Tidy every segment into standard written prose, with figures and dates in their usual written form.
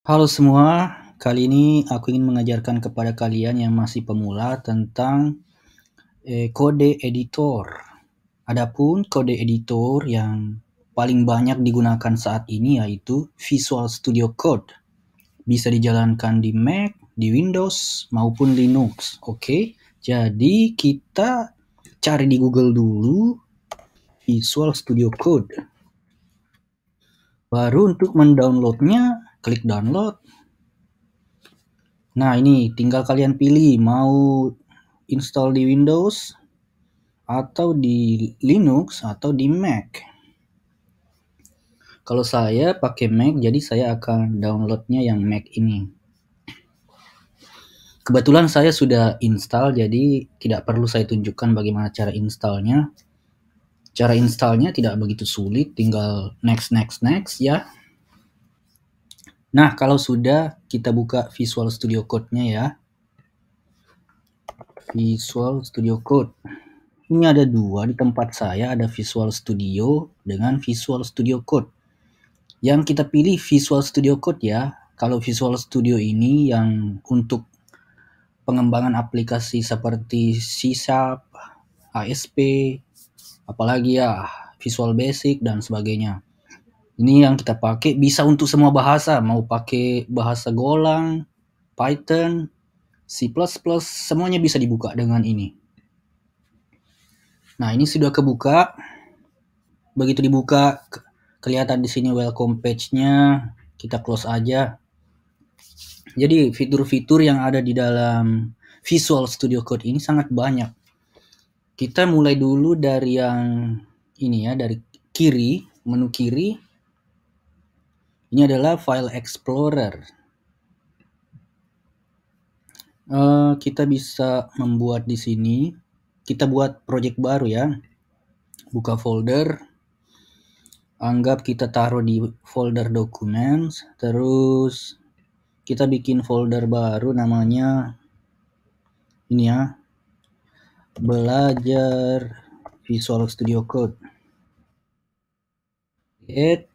Halo semua, kali ini aku ingin mengajarkan kepada kalian yang masih pemula tentang kode editor. Adapun kode editor yang paling banyak digunakan saat ini yaitu Visual Studio Code. Bisa dijalankan di Mac, di Windows, maupun Linux. Oke, jadi kita cari di Google dulu Visual Studio Code. Baru untuk mendownloadnya, klik download. Nah, ini tinggal kalian pilih mau install di Windows atau di Linux atau di Mac. Kalau saya pakai Mac, jadi saya akan downloadnya yang Mac ini. Kebetulan saya sudah install, jadi tidak perlu saya tunjukkan bagaimana cara installnya. Cara installnya tidak begitu sulit, tinggal next ya. Nah, kalau sudah, kita buka Visual Studio Code-nya ya. Visual Studio Code. Ini ada dua di tempat saya, ada Visual Studio dengan Visual Studio Code. Yang kita pilih Visual Studio Code ya. Kalau Visual Studio ini yang untuk pengembangan aplikasi seperti C#, ASP, apalagi ya Visual Basic dan sebagainya. Ini yang kita pakai bisa untuk semua bahasa, mau pakai bahasa Golang, Python, C++, semuanya bisa dibuka dengan ini. Nah, ini sudah kebuka. Begitu dibuka, kelihatan di sini welcome page-nya, kita close aja. Jadi fitur-fitur yang ada di dalam Visual Studio Code ini sangat banyak. Kita mulai dulu dari yang ini ya, dari kiri, menu kiri. Ini adalah File Explorer. Kita bisa membuat di sini. Kita buat project baru ya. Buka folder. Anggap kita taruh di folder Documents. Terus kita bikin folder baru namanya ini ya, belajar Visual Studio Code. Create.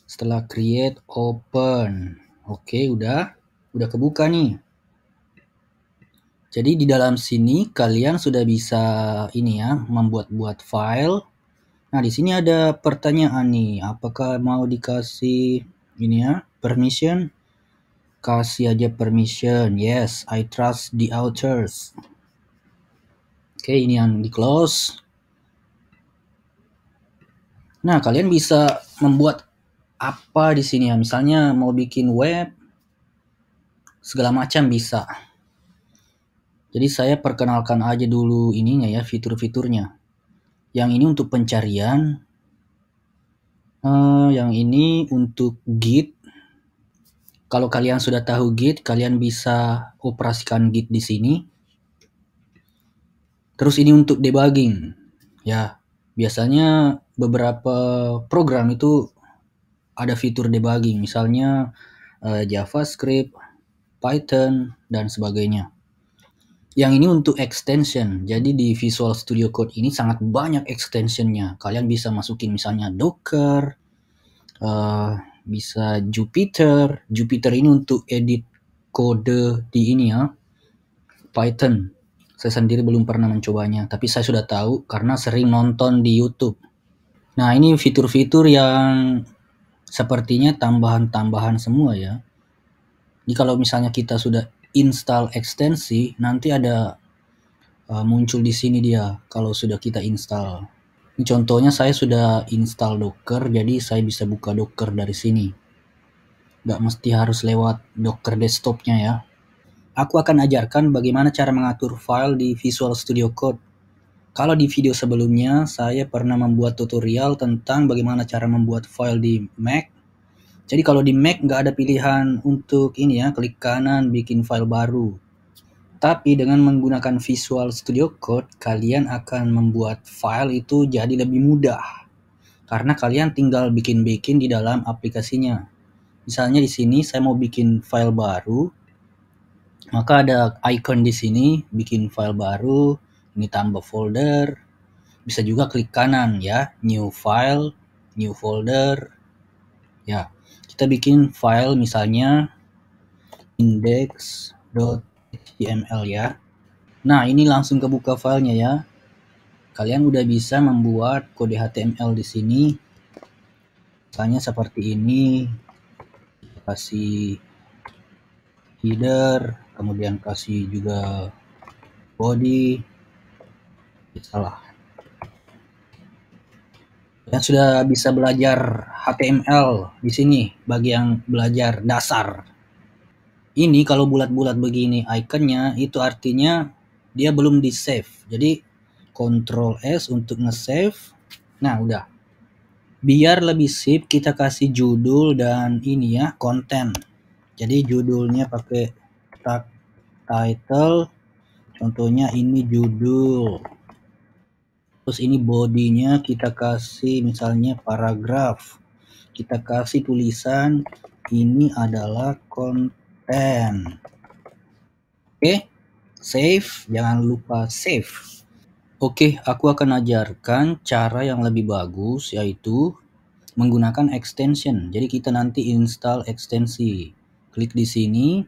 Setelah create, open. Oke, udah kebuka nih. Jadi di dalam sini kalian sudah bisa ini ya, membuat file. Nah, di sini ada pertanyaan nih, apakah mau dikasih ini ya, permission? Kasih aja permission. Yes, I trust the authors. Oke, ini yang di close. Nah, kalian bisa membuat apa di sini ya? Misalnya mau bikin web, segala macam bisa. Jadi saya perkenalkan aja dulu ininya ya, fitur-fiturnya. Yang ini untuk pencarian. Yang ini untuk Git. Kalau kalian sudah tahu Git, kalian bisa operasikan Git di sini. Terus ini untuk debugging. Ya, biasanya beberapa program itu ada fitur debugging, misalnya JavaScript, Python, dan sebagainya. Yang ini untuk extension. Jadi di Visual Studio Code ini sangat banyak extensionnya. Kalian bisa masukin misalnya Docker, bisa Jupyter. Jupyter ini untuk edit kode di ini ya, Python. Saya sendiri belum pernah mencobanya, tapi saya sudah tahu karena sering nonton di YouTube. Nah, ini fitur-fitur yang sepertinya tambahan-tambahan semua ya. Jadi kalau misalnya kita sudah install ekstensi, nanti ada muncul di sini dia kalau sudah kita install. Ini contohnya saya sudah install Docker, jadi saya bisa buka Docker dari sini. Nggak mesti harus lewat Docker desktopnya ya. Aku akan ajarkan bagaimana cara mengatur file di Visual Studio Code. Kalau di video sebelumnya, saya pernah membuat tutorial tentang bagaimana cara membuat file di Mac. Jadi kalau di Mac nggak ada pilihan untuk ini ya, klik kanan bikin file baru. Tapi dengan menggunakan Visual Studio Code, kalian akan membuat file itu jadi lebih mudah. Karena kalian tinggal bikin-bikin di dalam aplikasinya. Misalnya di sini saya mau bikin file baru, maka ada icon di sini, bikin file baru, ini tambah folder, bisa juga klik kanan ya, new file, new folder. Ya, kita bikin file misalnya index.html ya. Nah, ini langsung kebuka filenya ya. Kalian udah bisa membuat kode HTML di sini. Misalnya seperti ini. Kasih header, kemudian kasih juga body. Salah. Dan sudah bisa belajar HTML di sini bagi yang belajar dasar. Ini kalau bulat-bulat begini ikonnya itu artinya dia belum di save. Jadi Ctrl S untuk nge-save. Nah, udah. Biar lebih sip kita kasih judul dan ini ya, konten. Jadi judulnya pakai tag title. Contohnya ini judul. Terus ini bodinya kita kasih misalnya paragraf. Kita kasih tulisan ini adalah konten. Oke, save, jangan lupa save. Oke, aku akan ajarkan cara yang lebih bagus yaitu menggunakan extension. Jadi kita nanti install ekstensi. Klik di sini,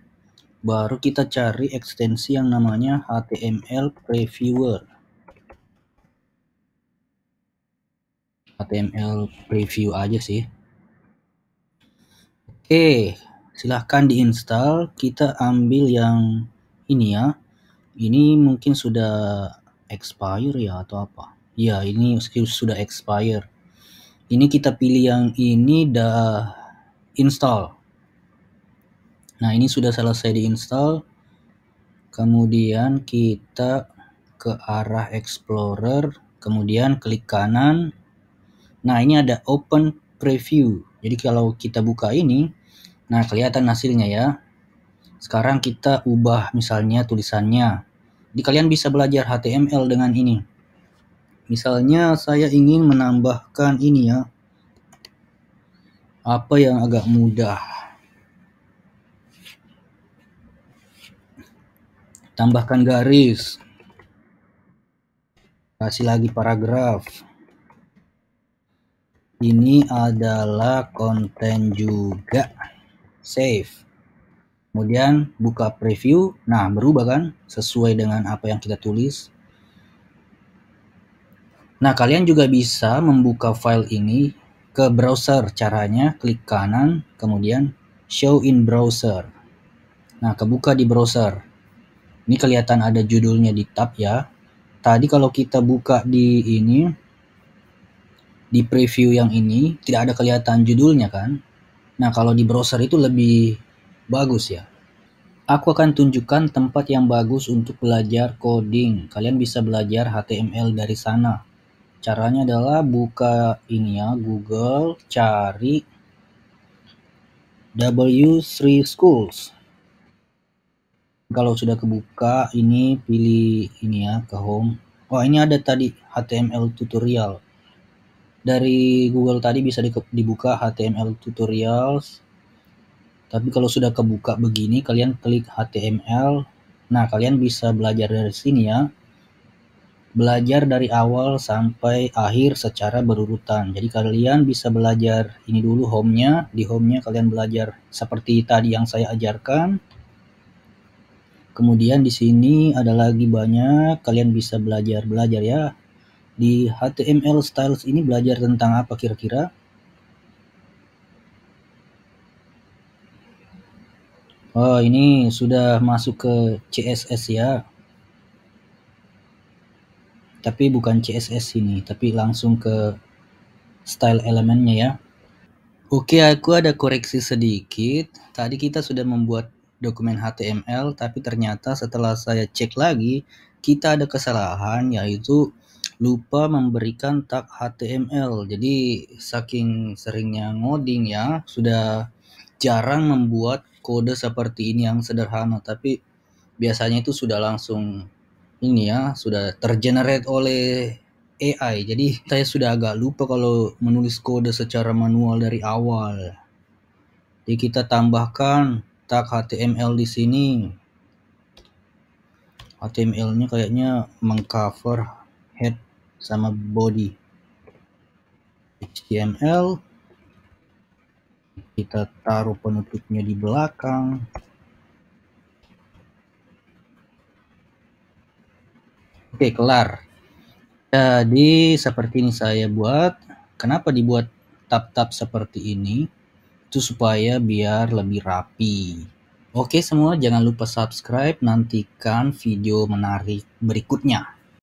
baru kita cari ekstensi yang namanya HTML Previewer. HTML Preview aja sih. Oke, silahkan diinstal. Kita ambil yang ini ya. Ini mungkin sudah expire ya atau apa? Ya, ini sudah expire. Ini kita pilih yang ini dah install. Nah, ini sudah selesai diinstal. Kemudian kita ke arah Explorer, kemudian klik kanan. Nah, ini ada Open Preview. Jadi kalau kita buka ini, nah kelihatan hasilnya ya. Sekarang kita ubah misalnya tulisannya. Jadi kalian bisa belajar HTML dengan ini. Misalnya saya ingin menambahkan ini ya. Apa yang agak mudah. Tambahkan garis. Kasih lagi paragraf. Ini adalah konten juga. Save. Kemudian buka preview. Nah, berubah kan sesuai dengan apa yang kita tulis. Nah, kalian juga bisa membuka file ini ke browser. Caranya klik kanan, kemudian show in browser. Nah, kebuka di browser. Ini kelihatan ada judulnya di tab ya. Tadi kalau kita buka di ini, di preview yang ini, tidak ada kelihatan judulnya kan. Nah, kalau di browser itu lebih bagus ya. Aku akan tunjukkan tempat yang bagus untuk belajar coding. Kalian bisa belajar HTML dari sana. Caranya adalah buka ini ya, Google, cari W3 Schools. Kalau sudah kebuka, ini pilih ini ya, ke home. Wah, ini ada tadi HTML tutorial. Dari Google tadi bisa dibuka HTML tutorials. Tapi kalau sudah kebuka begini, kalian klik HTML. Nah, kalian bisa belajar dari sini ya. Belajar dari awal sampai akhir secara berurutan. Jadi kalian bisa belajar ini dulu home-nya. Di home-nya kalian belajar seperti tadi yang saya ajarkan. Kemudian di sini ada lagi banyak. Kalian bisa belajar ya. Di HTML styles ini belajar tentang apa kira-kira? Oh, ini sudah masuk ke CSS ya. Tapi bukan CSS ini, tapi langsung ke style elemennya ya. Oke, aku ada koreksi sedikit. Tadi kita sudah membuat dokumen HTML, tapi ternyata setelah saya cek lagi, kita ada kesalahan yaitu lupa memberikan tag HTML. Jadi saking seringnya ngoding ya, sudah jarang membuat kode seperti ini yang sederhana, tapi biasanya itu sudah langsung ini ya, sudah tergenerate oleh AI. Jadi saya sudah agak lupa kalau menulis kode secara manual dari awal. Jadi kita tambahkan tag HTML di sini. HTML-nya kayaknya mengcover head sama body. HTML Kita taruh penutupnya di belakang. Oke, kelar. Jadi seperti ini saya buat. Kenapa dibuat tab-tab seperti ini? Itu supaya biar lebih rapi. Oke semua, jangan lupa subscribe, nantikan video menarik berikutnya.